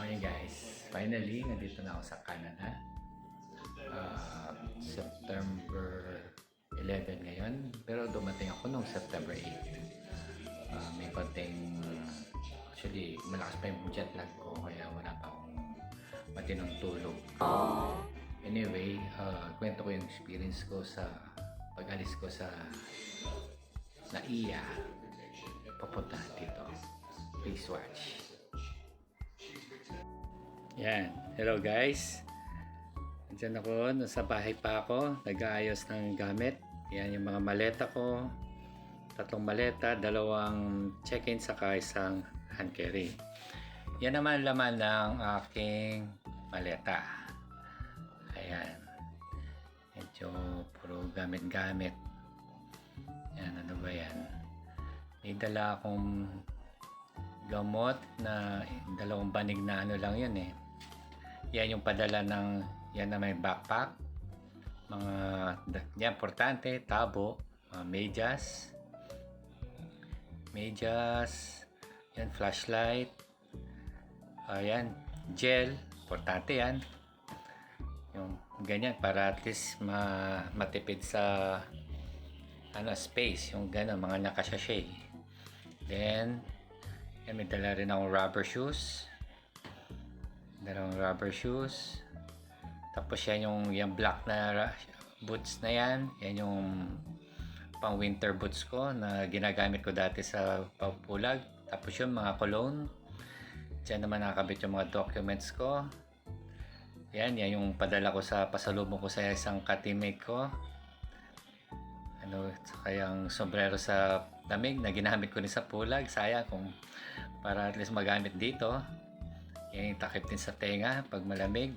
Hi guys, finally nandito na ako sa Canada. September 11 ngayon, pero dumating ako noong September 8. May konting, actually malakas pa yung jet lag ko kaya wala pa akong matinong tulog. Anyway, kwento ko yung experience ko sa pag-alis ko sa NAIA papunta dito. Please watch. Yan. Hello guys. Diyan ako. Nasa bahay pa ako. Nag-aayos ng gamit. Yan yung mga maleta ko. 3 maleta. 2 check-in saka isang hand carry. Yan naman laman ng aking maleta. Ayan. Medyo puro gamit-gamit. Yan. Ano ba yan? May dala akong gamot na 2 banig na ano lang yun eh. Yan yung padala ng yan na may backpack. Mga yan, importante, tabo, medyas. Yan, flashlight. Yan, gel, importante yan. Yung ganyan para at least matipid sa space, yung ganun, mga nakasashay. Then yan, may dala rin akong rubber shoes. Dalawang rubber shoes. Tapos yan yung black na boots na yan. Yan yung pang winter boots ko na ginagamit ko dati sa pagpulag. Tapos yung mga cologne. Diyan naman nakakabit yung mga documents ko. Yan yung padala ko sa pasalubong ko sa isang ka-teammate ko. Saka yung sombrero sa lamig na ginamit ko rin sa pulag. Sayang kung para at least magamit dito. Yan yung takip din sa tenga pag malamig.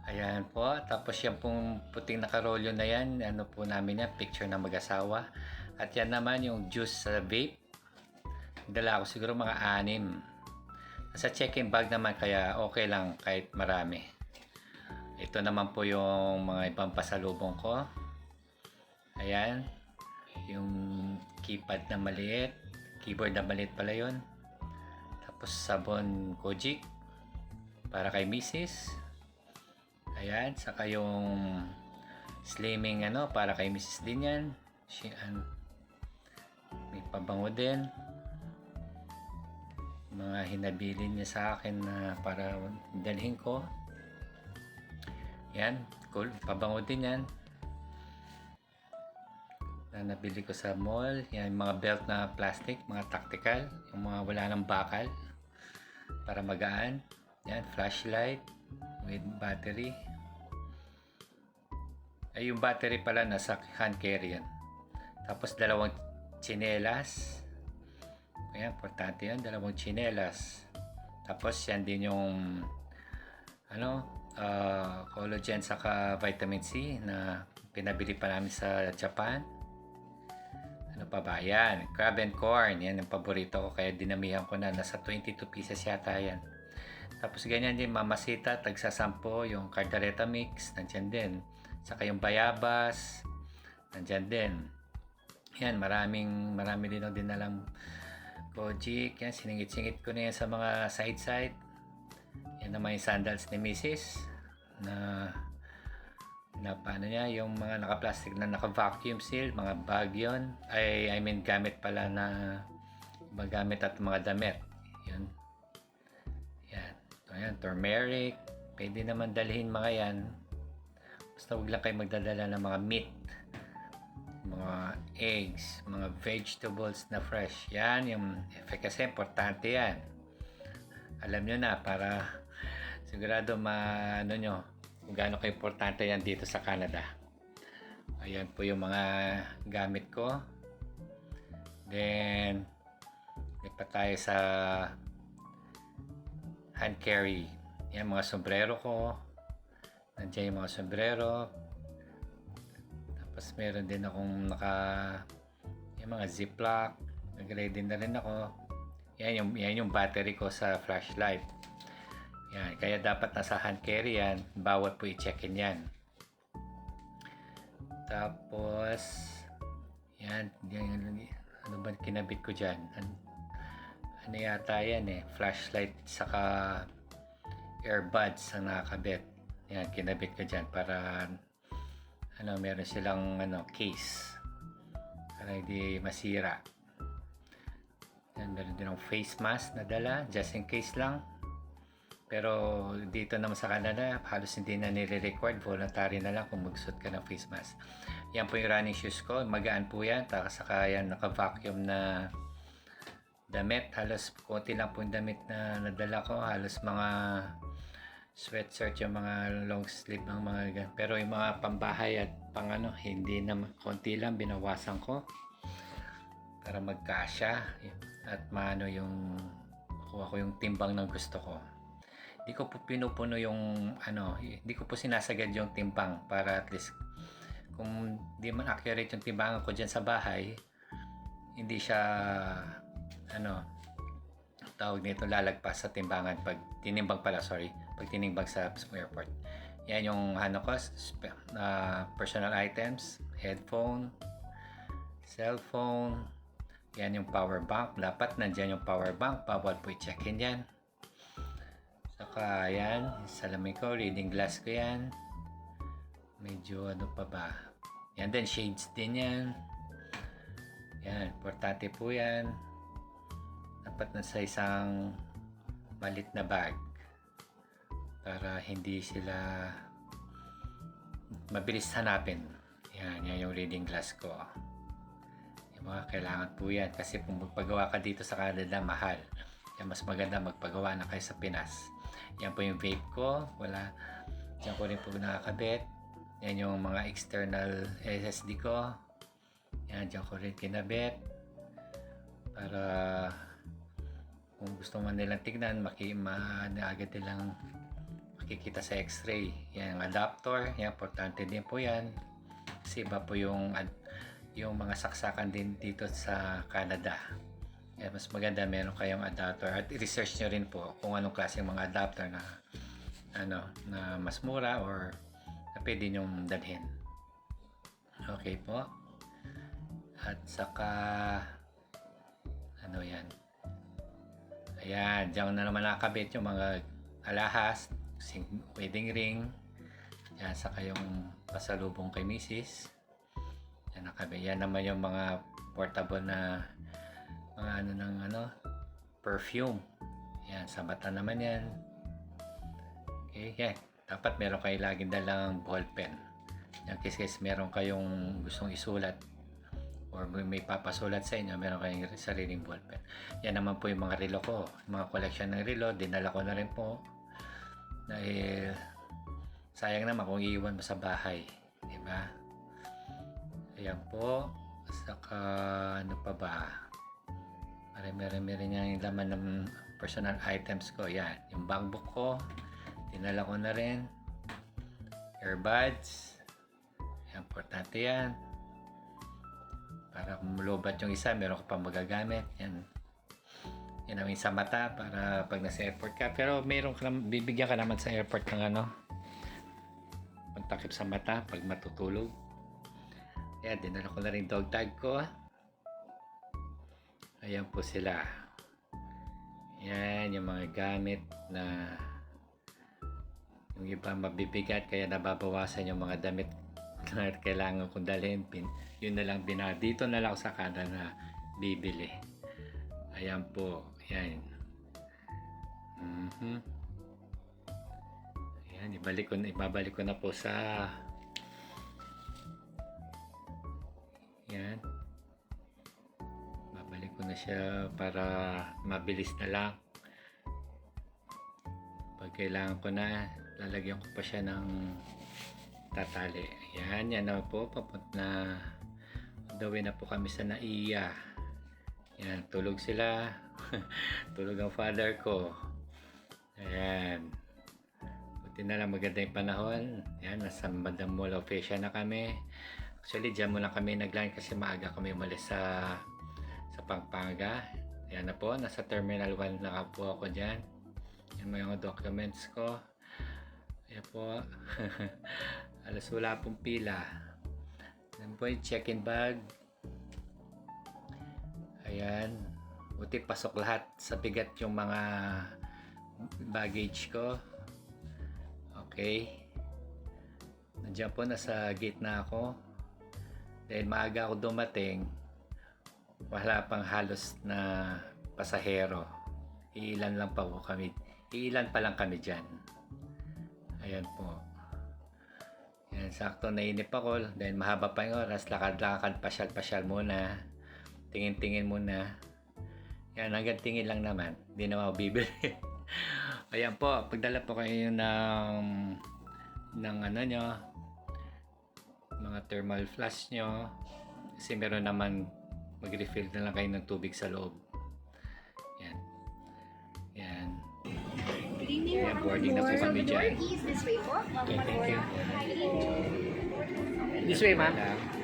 Ayan po. Tapos yan pong puting nakarolyo na yan. Ano po namin yan? Picture ng mag-asawa. At yan naman yung juice sa vape. Dala ko siguro mga 6. Sa check-in bag naman kaya okay lang kahit marami. Ito naman po yung mga ibang pasalubong ko. Ayan. Yung keypad na maliit. Keyboard na maliit pala yun. Tapos sabon Kojic para kay Mrs. Ayan, saka yung slimming para kay Mrs. din yan. May pabango din. Mga hinabili niya sa akin na para dalhin ko. Yan, cool. Pabango din yan. Na nabili ko sa mall. Yan, mga belt na plastic, mga tactical. Yung mga wala ng bakal. Para magaan. Yan, flashlight with battery. Ay, yung battery pala nasa hand carry yan. Tapos 2 tsinelas. Ayan, importante yan. 2 tsinelas. Tapos yan din yung collagen saka vitamin C na pinabili pa namin sa Japan. Ano pa ba? Yan, crab and corn. Yan ang paborito ko kaya dinamihan ko na. Nasa 22 pieces yata yan. Tapos ganyan din, mamasita, tagsa 10. Yung cardareta mix, nandyan din. Saka yung bayabas, nandyan din. Yan, marami din ako dinalang Kojic. Yan, siningit-singit ko na yan sa mga side-side. Yan naman yung sandals ni Mrs. na paano niya, yung mga naka-plastic na naka-vacuum seal, mga bag yun. I mean, gamit pala na gamit at mga damit. Yun. Yan. Ito yan, turmeric. Pwede naman dalhin mga yan. Basta huwag lang kayo magdadala ng mga meat, mga eggs, mga vegetables na fresh. Yan, yung kasi importante yan. Alam nyo na, para sigurado nyo kung gaano ka-importante yan dito sa Canada. Ayan po yung mga gamit ko. Then, lipat tayo sa hand carry. Yan, mga sombrero ko. Nandiyan yung mga sombrero. Tapos meron din akong yung mga ziplock. Nag-ready na rin ako. Yan yung battery ko sa flashlight. Yan, kaya dapat nasa hand carry yan. Bawat po i-check-in yan. Tapos, yan, ano ba kinabit ko dyan? ano yata yan flashlight saka earbuds ang nakakabit. Yan, kinabit ko dyan para meron silang case para hindi masira. Yan, meron din ang face mask na dala just in case lang. Pero dito naman sa Canada, halos hindi na nire-record. Voluntary na lang kung magsuot ka ng face mask. Yan po yung running shoes ko. Magaan po yan. Saka yan, naka-vacuum na damit. Halos konti lang po yung damit na nadala ko. Halos mga sweatshirt, yung mga long sleeve ng mga ganyan. Pero yung mga pambahay at pang hindi na, konti lang binawasan ko para magkasya at maano yung kuha ko yung timbang ng gusto ko. Hindi ko po pinupuno yung hindi ko po sinasagad yung timbang para at least kung di man accurate yung timbangan ko dyan sa bahay, hindi siya tawag nito lalagpas sa timbangan pag tinimbang sa airport. Yan yung ko, personal items, headphone, cellphone, yan yung power bank. Dapat nandyan yung power bank, bawal po i-check-in yan. Saka yan, salamin ko, reading glass ko yan. Medyo pa ba. Yan din, shades din yan. Yan, importante po yan. Dapat na sa isang malit na bag para hindi sila mabilis hanapin. Yan yung reading glass ko. Yung mga kailangan po yan kasi kung magpagawa ka dito sa Canada, mahal. Yan, mas maganda magpagawa na kayo sa Pinas. Yan po yung vape ko. Wala. Diyan ko rin po nakakabit. Yan yung mga external SSD ko. Yan, diyan ko rin kinabit. Para kung gusto man nilang tignan, agad nilang makikita sa x-ray. Yan yung adapter. Yan, importante din po yan. Kasi iba po yung mga saksakan din dito sa Canada. Kaya mas maganda meron kayong adapter at i-research nyo rin po kung anong klaseng mga adapter na na mas mura or na pwede nyong dalhin. Okay po. At saka yan. Ayan, diyan na naman nakakabit yung mga alahas, wedding ring. Yan, saka yung pasalubong kay Mrs. Yan nakabit. Yan naman yung mga portable na mga perfume. Yan, sa mata naman yan. Okay, yan. Dapat meron kayo laging dalang ballpen. Yan, kasi meron kayong gustong isulat or may papasulat sa inyo, meron kayong sariling ballpen. Yan naman po yung mga relo ko. Mga collection ng relo, dinala ko na rin po. Dahil sayang naman kung iiwan mo sa bahay. Diba? Ayan po. Saka pa ba? Meron yung laman ng personal items ko. Yan. Yung backbook ko. Dinala ko na rin. Earbuds. Yan, importante yan. Para kung lubat yung isa, meron ka pang magagamit. Yan. Yan namin sa mata para pag nasa airport ka. Pero bibigyan ka naman sa airport ng pagtakip sa mata pag matutulog. Yan, dinala ko na rin dog tag ko. Ayan po sila. Yan, yung mga gamit na yung iba mabibigat kaya nababawasan yung mga damit na kailangan kong dalhin. Yun na lang dito na lang sa Canada na bibili. Ayan po. Yan. Ayan, ibabalik ko na po sa yan. Babalik ko na siya para mabilis na lang. Pag kailangan ko na, lalagyan ko pa siya ng tatali. Yan na po. Papunta na po kami sa Naiya. Yan, tulog sila. Tulog ang father ko. Ayan. Buti na lang maganda yung panahon. Yan, nasa Madam Mall of Asia na kami. Actually, dyan muna kami nag-land kasi maaga kami umalis sa Pampanga. Yan na po, nasa Terminal 1 na po ako dyan. Yan mga documents ko. Ayan po. Alas wala pong pila. Yan po yung check-in bag. Ayan. Buti pasok lahat sa bigat yung mga baggage ko. Okay. Nandiyan po, nasa gate na ako. Dahil maaga ako dumating, wala pang halos na pasahero. Iilan pa lang kami dyan. Ayan po. Yan, sakto nainip ako dahil mahaba pa yung oras. Lakad-lakad, pasyal-pasyal muna. Tingin-tingin muna. Yan, hanggang tingin lang naman. Hindi naman ako bibili. Ayan po, pagdala po kayo ng ano nyo, mga thermal flask nyo. Kasi meron naman, mag-refill na lang kayo ng tubig sa loob. Yan. Yan. Ayan, boarding na po kami dyan. Okay, thank you. This way, ma'am.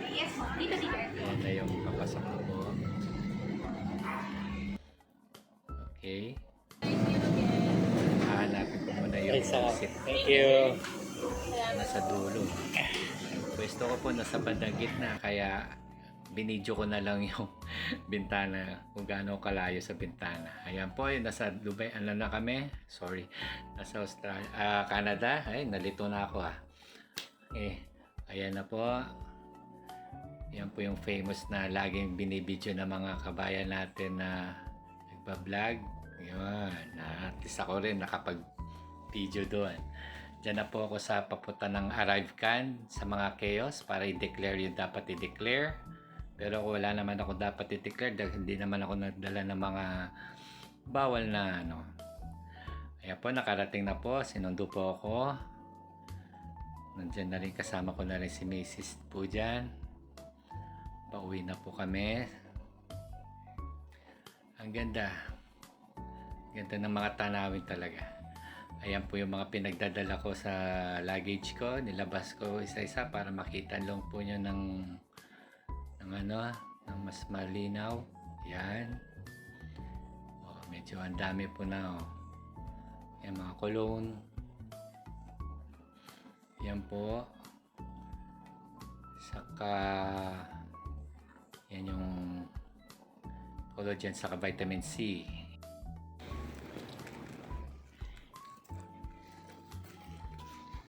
Yes, dito. Ayan na yung papasok na po. Okay. Hanapin ko muna yung seat. Thank you. Nasa dulo. Pwesto ko po nasa bandang gitna, kaya binidyo ko na lang yung bintana, kung gaano kalayo sa bintana. Ayan po, yung nasa Dubai, ano na kami? Sorry. Nasa Canada. Ay, nalito na ako ayan na po. Yan po yung famous na laging binibidyo ng mga kabayan natin na nagbablog. Yun. At least ako rin nakapag-video doon. Diyan na po ako sa papunta ng ArriveCan sa mga chaos para i-declare yung dapat i-declare. Pero wala naman ako dapat i-declare dahil hindi naman ako nagdala ng mga bawal na ano. Ayan po, nakarating na po. Sinundo po ako. Nandiyan na rin, kasama ko na rin si Mrs. po dyan. Pauwi na po kami. Ang ganda. Ganda ng mga tanawin talaga. Ayan po yung mga pinagdadala ko sa luggage ko. Nilabas ko isa-isa para makita lang po nyo ng mas malinaw. Yan. Medyo ang dami po na. Yan, mga cologne. Yan po. Saka yan yung collagen, saka vitamin C.